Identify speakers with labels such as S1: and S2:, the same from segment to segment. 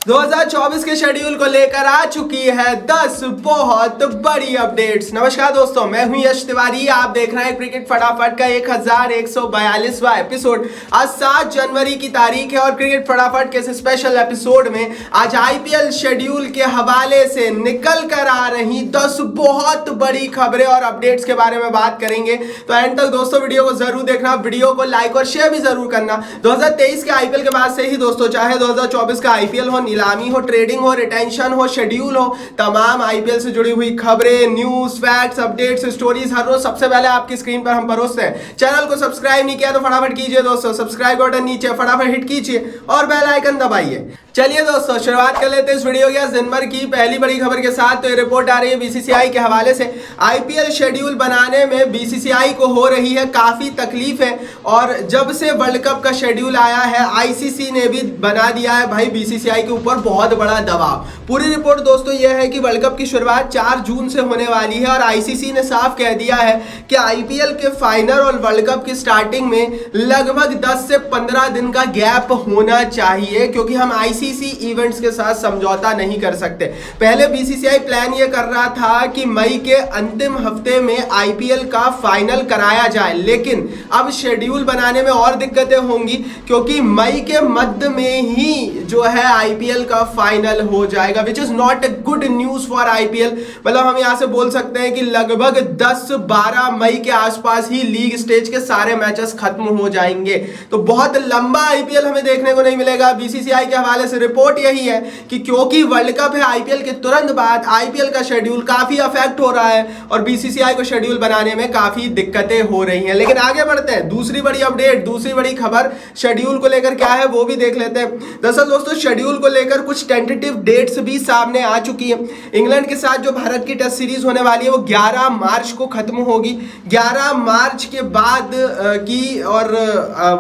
S1: 2024 के शेड्यूल को लेकर आ चुकी है 10 बहुत बड़ी अपडेट्स। नमस्कार दोस्तों, मैं हूं यश तिवारी। आप देख रहे हैं क्रिकेट फटाफट का 1142वां एपिसोड। आज 7 जनवरी की तारीख है और क्रिकेट फटाफट के इस स्पेशल एपिसोड में आज आईपीएल शेड्यूल के हवाले से निकल कर आ रही 10 बहुत बड़ी खबरें और अपडेट्स के बारे में बात करेंगे। तो एंड तक दोस्तों वीडियो को जरूर देखना, वीडियो को लाइक और शेयर भी जरूर करना। 2023 के आईपीएल के बाद से ही दोस्तों, चाहे 2024 का आईपीएल हो, नीलामी हो, ट्रेडिंग हो, रिटेंशन हो, शेड्यूल हो, तमाम आईपीएल से जुड़ी हुई खबरें, न्यूज, फैक्ट्स, अपडेट्स, स्टोरीज हर रोज सबसे पहले आपकी स्क्रीन पर हम परोसते हैं। चैनल को सब्सक्राइब नहीं किया तो फटाफट कीजिए दोस्तों, सब्सक्राइब बटन नीचे फटाफट हिट कीजिए और बेल आइकन दबाइए। चलिए दोस्तों, शुरुआत कर लेते हैं इस वीडियो की दिन भर की पहली बड़ी खबर के साथ। तो ये रिपोर्ट आ रही है बीसीसीआई के हवाले से। आईपीएल शेड्यूल बनाने में बीसीसीआई को हो रही है काफी तकलीफ है और जब से वर्ल्ड कप का शेड्यूल आया है आईसीसी ने भी बना दिया है भाई बीसीसीआई के ऊपर बहुत बड़ा दबाव। पूरी रिपोर्ट दोस्तों यह है कि वर्ल्ड कप की शुरुआत 4 जून से होने वाली है और आईसीसी ने साफ कह दिया है कि आईपीएल के फाइनल और वर्ल्ड कप की स्टार्टिंग में लगभग 10 से 15 दिन का गैप होना चाहिए, क्योंकि हम आईसीसी इवेंट्स के साथ समझौता नहीं कर सकते। पहले बीसीसीआई प्लान ये कर रहा था कि मई के अंतिम हफ्ते में आईपीएल का फाइनल कराया जाए, लेकिन अब शेड्यूल बनाने में और दिक्कतें होंगी क्योंकि मई के मध्य में ही जो है आईपीएल का फाइनल हो जाएगा, which is not a good news for IPL. मतलब हम यहां से बोल सकते हैं कि लगभग 10-12 मई के आसपास ही लीग स्टेज के सारे मैचेस खत्म हो जाएंगे। तो बहुत लंबा आईपीएल हमें देखने को नहीं मिलेगा। बीसीसीआई के हवाले से रिपोर्ट यही है कि क्योंकि वर्ल्ड कप है, आईपीएल के तुरंत बाद आईपीएल का शेड्यूल काफी अफेक्ट हो रहा है और बीसीसीआई को शेड्यूल बनाने में काफी दिक्कतें हो रही हैं। लेकिन आगे बढ़ते हैं, दूसरी बड़ी अपडेट, दूसरी बड़ी खबर शेड्यूल को लेकर क्या है वो भी देख लेते हैं। दरअसल दोस्तों, शेड्यूल को लेकर कुछ टेंटेटिव डेट्स भी सामने आ चुकी है। इंग्लैंड के साथ जो भारत की टेस्ट सीरीज होने वाली है वो 11 मार्च को खत्म होगी। 11 मार्च के बाद की और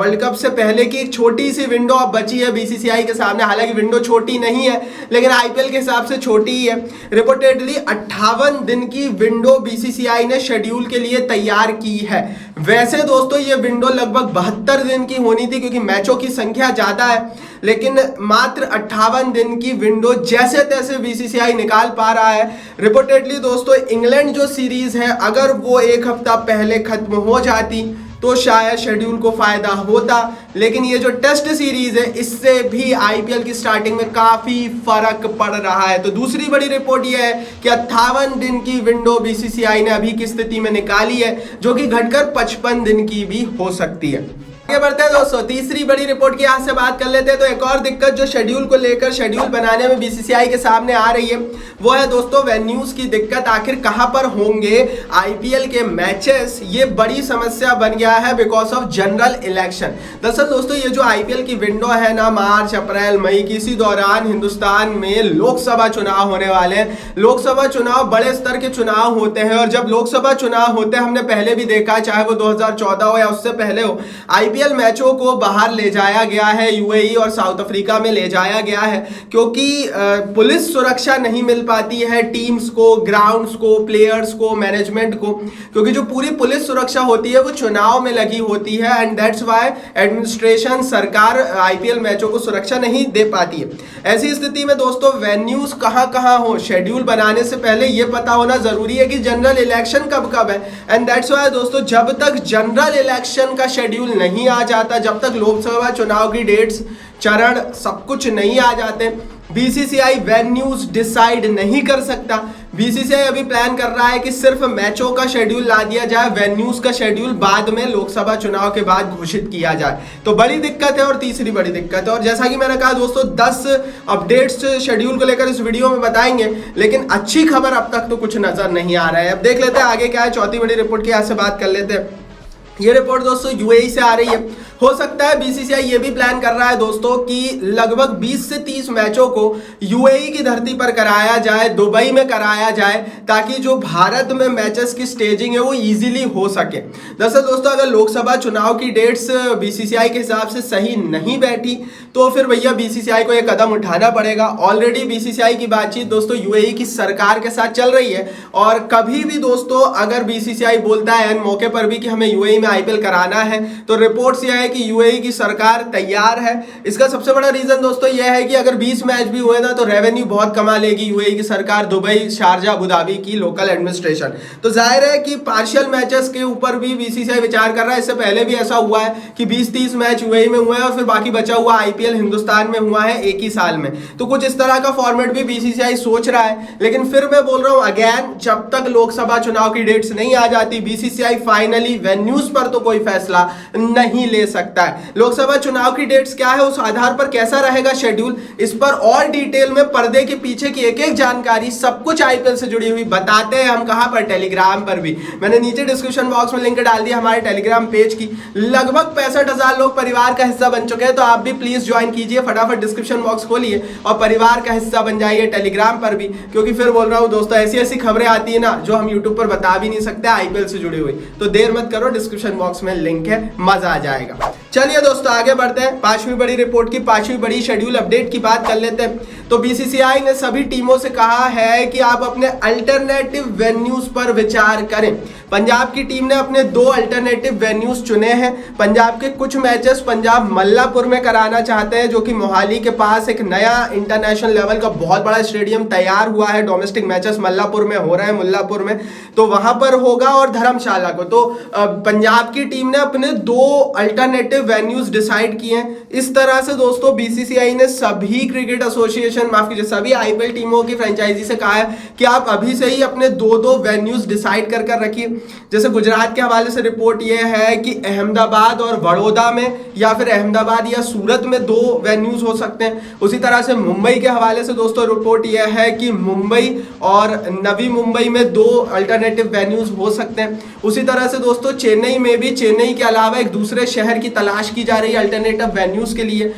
S1: वर्ल्ड कप से पहले की एक छोटी सी विंडो अब बची है बीसीसीआई के सामने। हालांकि विंडो छोटी नहीं है लेकिन आईपीएल के हिसाब से छोटी ही है। रिपोर्टेडली 58 दिन की विंडो बीसीसीआई ने शेड्यूल के लिए तैयार की है। वैसे दोस्तों ये विंडो लगभग 72 दिन की होनी थी क्योंकि मैचों की संख्या ज्यादा है, लेकिन मात्र 58 दिन की विंडो जैसे तैसे बीसीसीआई निकाल पा रहा है। रिपोर्टेडली दोस्तों इंग्लैंड जो सीरीज है अगर वो एक हफ्ता पहले खत्म हो जाती तो शायद शेड्यूल को फायदा होता, लेकिन ये जो टेस्ट सीरीज है इससे भी आईपीएल की स्टार्टिंग में काफी फर्क पड़ रहा है। तो दूसरी बड़ी रिपोर्ट ये है कि 58 दिन की विंडो बीसीसीआई ने अभी की स्थिति में निकाली है, जो कि घटकर 55 दिन की भी हो सकती है। आगे बढ़ते हैं दोस्तों, तीसरी बड़ी रिपोर्ट की यहां से बात कर लेते हैं। तो एक और दिक्कत जो शेड्यूल को लेकर शेड्यूल बनाने में बीसीसीआई के सामने आ रही है वो है दोस्तों वेन्यूज की दिक्कत। आखिर कहां पर होंगे आईपीएल के मैचेस, ये बड़ी समस्या बन गया है बिकॉज ऑफ जनरल इलेक्शन। दरअसल दोस्तों ये जो आईपीएल की विंडो है ना, मार्च, अप्रैल, मई की, इसी दौरान हिंदुस्तान में लोकसभा चुनाव होने वाले हैं। लोकसभा चुनाव बड़े स्तर के चुनाव होते हैं और जब लोकसभा चुनाव होते हैं, हमने पहले भी देखा चाहे वो 2014 हो या उससे पहले हो, आईपीएल मैचों को बाहर ले जाया गया है, यूएई और साउथ अफ्रीका में ले जाया गया है, क्योंकि पुलिस सुरक्षा नहीं मिल पाती है टीम्स को, ग्राउंड्स को, प्लेयर्स को, मैनेजमेंट को, क्योंकि जो पूरी पुलिस सुरक्षा होती है वो चुनाव में लगी होती है एंड दैट्स व्हाई एडमिनिस्ट्रेशन, सरकार आईपीएल मैचों को सुरक्षा नहीं दे पाती है। ऐसी स्थिति में दोस्तों वेन्यूज कहां हो, शेड्यूल बनाने से पहले ये पता होना जरूरी है कि जनरल इलेक्शन कब कब है एंड दैट्स व्हाई दोस्तों जब तक जनरल इलेक्शन का शेड्यूल नहीं आ जाता, जब तक लोकसभा चुनाव की डेट्स, चरण, सब कुछ नहीं आ जाते, बीसीसीआई वेन्यूज डिसाइड नहीं कर सकता। बीसीसीआई अभी प्लान कर रहा है कि सिर्फ मैचों का शेड्यूल ला दिया जाए, वेन्यूज का शेड्यूल बाद में लोकसभा चुनाव के बाद घोषित किया जाए। तो बड़ी दिक्कत है और तीसरी बड़ी दिक्कत है। और जैसा कि मैंने कहा दोस्तों 10 अपडेट्स शेड्यूल को लेकर इस वीडियो में बताएंगे, लेकिन अच्छी खबर अब तक तो कुछ नजर नहीं आ रहा है। अब देख लेते हैं आगे क्या है। चौथी बड़ी रिपोर्ट की यहां से बात कर लेते हैं। ये रिपोर्ट दोस्तों यूएई से आ रही है। हो सकता है बीसीसीआई ये भी प्लान कर रहा है दोस्तों कि लगभग 20 से 30 मैचों को यूएई की धरती पर कराया जाए, दुबई में कराया जाए, ताकि जो भारत में मैचेस की स्टेजिंग है वो इजीली हो सके। दरअसल दोस्तों अगर लोकसभा चुनाव की डेट्स बीसीसीआई के हिसाब से सही नहीं बैठी तो फिर भैया बीसीसीआई को एक कदम उठाना पड़ेगा। ऑलरेडी बीसीसीआई की बातचीत दोस्तों यूएई की सरकार के साथ चल रही है और कभी भी दोस्तों अगर बीसीसीआई बोलता है मौके पर भी कि हमें यूएई में आईपीएल कराना है तो रिपोर्ट्स ये है कि यूएई की सरकार तैयार है। इसका सबसे बड़ा रीजन दोस्तों यह है कि अगर 20 मैच भी हुए ना तो रेवेन्यू बहुत कमा लेगी यूएई की सरकार, दुबई, शारजा, अबू धाबी की लोकल एडमिनिस्ट्रेशन। तो जाहिर है कि पार्शियल मैचेस के ऊपर भी बीसीसीआई विचार कर रहा है। इससे पहले भी ऐसा हुआ है कि 20-30 मैच यूएई में हुए हैं और फिर बाकी बचा हुआ आईपीएल हिंदुस्तान में हुआ है एक ही साल में। तो कुछ इस तरह का फॉर्मेट भी बीसीसीआई सोच रहा है। लेकिन फिर मैं बोल रहा हूं अगेन, जब तक लोकसभा चुनाव की डेट्स नहीं आ जाती बीसीसीआई फाइनली वेन्यूज पर तो कोई फैसला नहीं ले सकता है। लोकसभा चुनाव की डेट्स क्या है, उस आधार पर कैसा रहेगा शेड्यूल, इस पर और डिटेल में पर्दे के पीछे की एक एक जानकारी सब कुछ आईपीएल से जुड़ी हुई बताते हैं हम। कहां पर? टेलीग्राम पर भी। मैंने नीचे डिस्क्रिप्शन बॉक्स में लिंक डाल दिया हमारे टेलीग्राम पेज की। लगभग 65,000 लोग परिवार का हिस्सा बन चुके हैं, तो आप भी प्लीज ज्वाइन कीजिए। फटाफट डिस्क्रिप्शन बॉक्स खोलिए और परिवार का हिस्सा बन जाइए टेलीग्राम पर भी, क्योंकि फिर बोल रहा हूं दोस्तों ऐसी ऐसी खबरें आती है ना जो हम यूट्यूब पर बता भी नहीं सकते आईपीएल से जुड़ी हुई। तो देर मत करो, डिस्क्रिप्शन बॉक्स में लिंक है, मजा आ जाएगा। चलिए दोस्तों आगे बढ़ते हैं। पांचवी बड़ी रिपोर्ट की पांचवी बड़ी शेड्यूल अपडेट की बात कर लेते हैं। तो बीसीसीआई ने सभी टीमों से कहा है कि आप अपने अल्टरनेटिव वेन्यूज पर विचार करें। पंजाब की टीम ने अपने 2 अल्टरनेटिव वेन्यूज चुने हैं। पंजाब के कुछ मैचेस पंजाब मल्लापुर में कराना चाहते हैं, जो कि मोहाली के पास एक नया इंटरनेशनल लेवल का बहुत बड़ा स्टेडियम तैयार हुआ है। डोमेस्टिक मैचेस मल्लापुर में हो रहे हैं, मुल्लापुर में, तो वहां पर होगा, और धर्मशाला को। तो पंजाब की टीम ने अपने 2 अल्टरनेटिव वेन्यूज डिसाइड किए हैं। इस तरह से दोस्तों बीसीसीआई ने सभी क्रिकेट एसोसिएशन, माफ कीजिए, सभी आईपीएल टीमों की फ्रेंचाइजी से कहा है कि आप अभी से ही अपने 2-2 वेन्यूज डिसाइड कर रखिए। जैसे गुजरात के हवाले से रिपोर्ट यह है कि अहमदाबाद और बड़ौदा में, या फिर अहमदाबाद या सूरत में 2 वेन्यूज हो सकते हैं। उसी तरह से मुंबई के हवाले से दोस्तों रिपोर्ट यह है कि मुंबई और नवी मुंबई में 2 अल्टरनेटिव वेन्यूज हो सकते हैं। उसी तरह से दोस्तों चेन्नई में भी, चेन्नई के अलावा एक दूसरे शहर की तलाश की जा रही है अल्टरनेटिव वेन्यूज के लिए।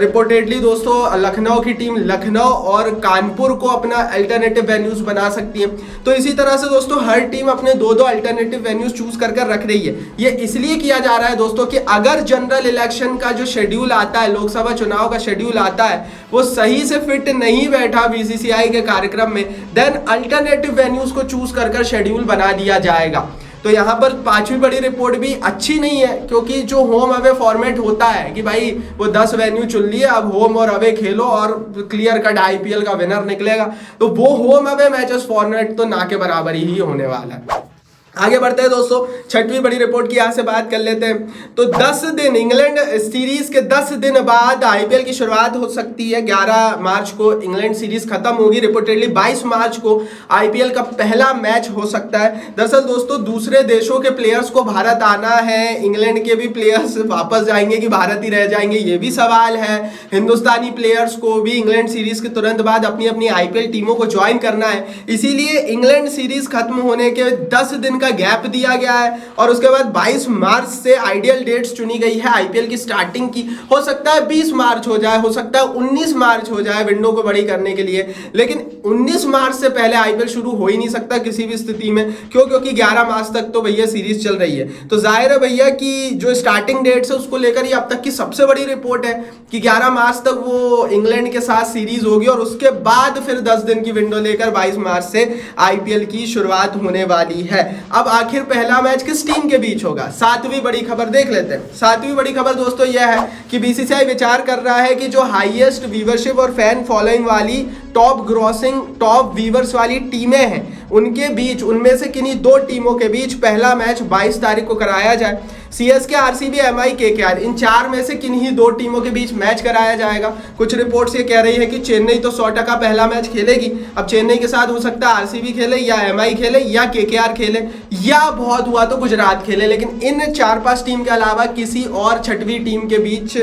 S1: रिपोर्टेडली दोस्तों लखनऊ की टीम लखनऊ और कानपुर को अपना अल्टरनेटिव वेन्यूज बना सकती है। तो इसी तरह से दोस्तों हर टीम अपने 2-2 अल्टरनेटिव वेन्यूज चूज कर रख रही है। ये इसलिए किया जा रहा है दोस्तों कि अगर जनरल इलेक्शन का जो शेड्यूल आता है, लोकसभा चुनाव का शेड्यूल आता है, वो सही से फिट नहीं बैठा बीसीसीआई के कार्यक्रम में, देन अल्टरनेटिव वेन्यूज को चूज कर शेड्यूल बना दिया जाएगा। तो यहाँ पर पांचवी बड़ी रिपोर्ट भी अच्छी नहीं है, क्योंकि जो होम अवे फॉर्मेट होता है कि भाई वो 10 वेन्यू चुन लिए, अब होम और अवे खेलो और क्लियर कट आईपीएल का विनर निकलेगा, तो वो होम अवे मैचेस फॉर्मेट तो ना के बराबर ही होने वाला है। आगे बढ़ते हैं दोस्तों, छठवीं बड़ी रिपोर्ट की यहां से बात कर लेते हैं। तो 10 दिन, इंग्लैंड सीरीज के 10 दिन बाद आईपीएल की शुरुआत हो सकती है। 11 मार्च को इंग्लैंड सीरीज खत्म होगी। रिपोर्टेडली 22 मार्च को आईपीएल का पहला मैच हो सकता है। दरअसल दोस्तों दूसरे देशों के प्लेयर्स को भारत आना है, इंग्लैंड के भी प्लेयर्स वापस जाएंगे कि भारत ही रह जाएंगे, ये भी सवाल है। हिंदुस्तानी प्लेयर्स को भी इंग्लैंड सीरीज के तुरंत बाद अपनी अपनी आईपीएल टीमों को ज्वाइन करना है। इसीलिए इंग्लैंड सीरीज खत्म होने के 10 दिन का गैप दिया गया है, और उसके बाद 22 मार्च से आइडियल डेट्स चुनी गई है आईपीएल की स्टार्टिंग की। हो सकता है 20 मार्च हो जाए, हो सकता है 19 मार्च हो जाए विंडो को बड़ी करने के लिए, लेकिन 19 मार्च से पहले आईपीएल शुरू हो ही नहीं सकता किसी भी स्थिति में। क्यों? क्योंकि 11 मार्च तक तो भैया सीरीज चल रही है। तो जाहिर है भैया कि जो स्टार्टिंग डेट्स है उसको लेकर ये अब तक की सबसे बड़ी रिपोर्ट है कि 11 मार्च तक वो इंग्लैंड के साथ सीरीज होगी, और उसके बाद फिर 10 दिन की विंडो लेकर 22 मार्च से आईपीएल की शुरुआत होने वाली है। अब आखिर पहला मैच किस टीम के बीच होगा? 7वीं बड़ी खबर देख लेते हैं। 7वीं बड़ी खबर दोस्तों यह है कि बीसीसीआई विचार कर रहा है कि जो हाईएस्ट व्यूवरशिप और फैन फॉलोइंग वाली टॉप ग्रॉसिंग, टॉप व्यूवर्स वाली टीमें हैं, उनके बीच, उनमें से किन्हीं 2 टीमों के बीच पहला मैच 22 तारीख को कराया जाए। सीएसके, आरसीबी, एमआई, केकेआर, इन 4 में से किन्हीं 2 टीमों के बीच मैच कराया जाएगा। कुछ रिपोर्ट्स ये कह रही है कि चेन्नई तो 100% पहला मैच खेलेगी। अब चेन्नई के साथ हो सकता है आरसीबी खेले, या एमआई खेले, या केकेआर खेले, या बहुत हुआ तो गुजरात खेले, लेकिन इन 4-5 टीम के अलावा किसी और 6वीं टीम के बीच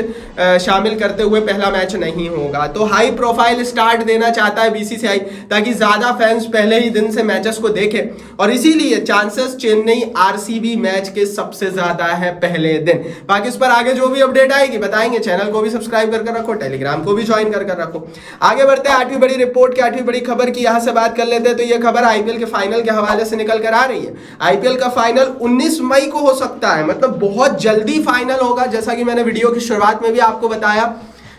S1: शामिल करते हुए पहला मैच नहीं होगा। तो हाई प्रोफाइल स्टार्ट देना चाहता है बीसीसीआई, ताकि ज्यादा फैंस पहले ही दिन से मैचेस को देखें, और इसीलिए चांसेस चेन्नई आरसीबी मैच के सबसे ज्यादा है पहले दिन। बाकी इस पर आगे जो भी अपडेट आएगी बताएंगे। चैनल को भी सब्सक्राइब कर रखो, टेलीग्राम को भी ज्वाइन कर रखो। आगे बढ़ते हैं 8वीं बड़ी रिपोर्ट की 8वीं बड़ी खबर की यहां से बात कर लेते हैं। तो यह खबर आईपीएल के फाइनल के हवाले से निकल कर आ रही है। आईपीएल का फाइनल 19 मई को हो सकता है, मतलब बहुत जल्दी फाइनल होगा। जैसा कि मैंने वीडियो की शुरुआत में भी आपको बताया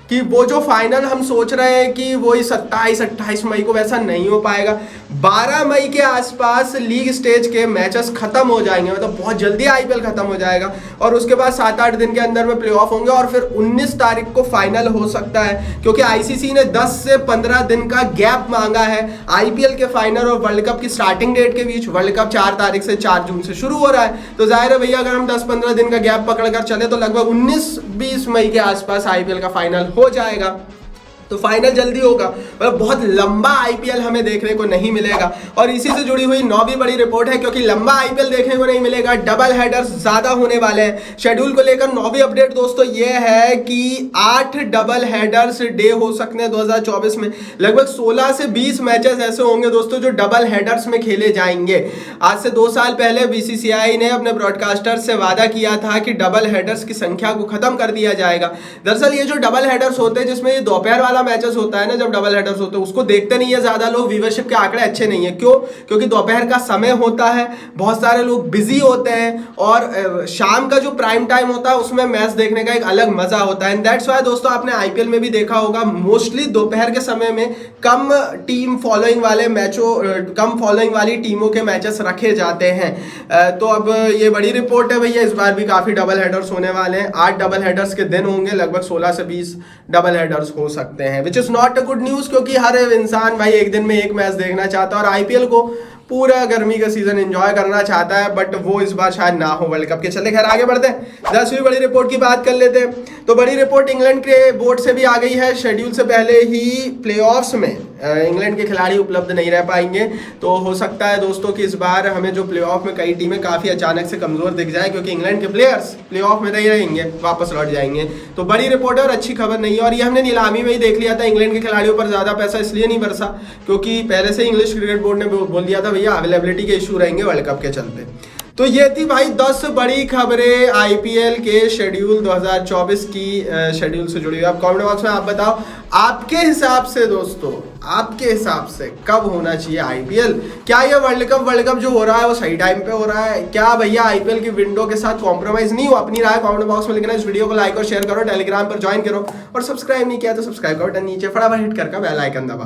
S1: कि वो जो फाइनल हम सोच रहे हैं कि वो 27-28 मई को, वैसा नहीं हो पाएगा। 12 मई के आसपास लीग स्टेज के मैचेस खत्म हो जाएंगे, मतलब बहुत जल्दी आईपीएल खत्म हो जाएगा और उसके बाद 7-8 दिन के अंदर में प्लेऑफ होंगे और फिर 19 तारीख को फाइनल हो सकता है, क्योंकि आईसीसी ने 10 से 15 दिन का गैप मांगा है आईपीएल के फाइनल और वर्ल्ड कप की स्टार्टिंग डेट के बीच। वर्ल्ड कप 4 तारीख से 4 जून से शुरू हो रहा है, तो जाहिर है भैया अगर हम 10-15 दिन का गैप पकड़कर चले तो लगभग 19-20 मई के आसपास आईपीएल का फाइनल हो जाएगा। तो फाइनल जल्दी होगा, मतलब बहुत लंबा आईपीएल हमें देखने को नहीं मिलेगा। और इसी से जुड़ी हुई 9वीं बड़ी रिपोर्ट है, क्योंकि लंबा आईपीएल देखने को नहीं मिलेगा, डबल हेडर्स ज्यादा होने वाले हैं। शेड्यूल को लेकर 9वीं अपडेट दोस्तों ये है कि 8 डबल हेडर्स डे हो सकते हैं 2024 में। लगभग 16 से 20 मैचेस ऐसे होंगे दोस्तों जो डबल हेडर्स में खेले जाएंगे। आज से 2 साल पहले बीसीसीआई ने अपने ब्रॉडकास्टर से वादा किया था कि डबल हेडर्स की संख्या को खत्म कर दिया जाएगा। दरअसल ये जो डबल हेडर्स होते हैं, जिसमें ये दोपहर वाला मैचेस होता है ना, जब डबल हेडर्स होते हैं उसको देखते नहीं है ज्यादा लोग, व्यूअरशिप के आंकड़े अच्छे नहीं है। क्यों? क्योंकि दोपहर का समय होता है, बहुत सारे लोग बिजी होते हैं और शाम का जो प्राइम टाइम होता है उसमें मैच देखने का एक अलग मजा होता है। एंड दैट्स व्हाई दोस्तों आपने आईपीएल में भी देखा होगा मोस्टली दोपहर के समय में कम टीम फॉलोइंग वाले मैचों, कम फॉलोइंग वाली टीमों के मैचेस रखे जाते हैं। तो अब ये बड़ी रिपोर्ट है भैया, इस बार भी काफी डबल हेडर्स होने वाले हैं। 8 डबल हेडर्स के दिन होंगे, लगभग 16 से 20 डबल हेडर्स हो सकते हैं, which is not a good news, क्योंकि हर इंसान भाई एक दिन में एक मैच देखना चाहता है और आईपीएल को पूरा गर्मी का सीजन एंजॉय करना चाहता है, बट वो इस बार शायद ना हो वर्ल्ड कप के। चले खैर आगे बढ़ते हैं, 10वीं बड़ी रिपोर्ट की बात कर लेते हैं। तो बड़ी रिपोर्ट इंग्लैंड के बोर्ड से भी आ गई है, शेड्यूल से पहले ही प्लेऑफ्स में इंग्लैंड के खिलाड़ी उपलब्ध नहीं रह पाएंगे। तो हो सकता है दोस्तों कि इस बार हमें जो प्लेऑफ में कई टीमें काफी अचानक से कमजोर दिख जाए, क्योंकि इंग्लैंड के प्लेयर्स प्लेऑफ में नहीं रहेंगे, वापस लौट जाएंगे। तो बड़ी रिपोर्ट है और अच्छी खबर नहीं है, और ये हमने नीलामी में ही देख लिया था। इंग्लैंड के खिलाड़ियों पर ज्यादा पैसा इसलिए नहीं बरसा क्योंकि पहले से इंग्लिश क्रिकेट बोर्ड ने बोल दिया था भैया अवेलेबिलिटी के इशू रहेंगे वर्ल्ड कप के चलते। तो ये थी भाई 10 बड़ी खबरें आईपीएल के शेड्यूल 2024 की शेड्यूल से जुड़ी हुई। आप कमेंट बॉक्स में आप बताओ आपके हिसाब से दोस्तों, आपके हिसाब से कब होना चाहिए आईपीएल? क्या ये वर्ल्ड कप जो हो रहा है वो सही टाइम पे हो रहा है? क्या भैया आईपीएल की विंडो के साथ कॉम्प्रोमाइज नहीं हो? अपनी राय कमेंट बॉक्स में लिखना। इस वीडियो को लाइक और शेयर करो, टेलीग्राम पर ज्वाइन करो और सब्सक्राइब नहीं किया तो सब्सक्राइब करो, नीचे फटाफट हिट करके बेल आइकन दबाओ।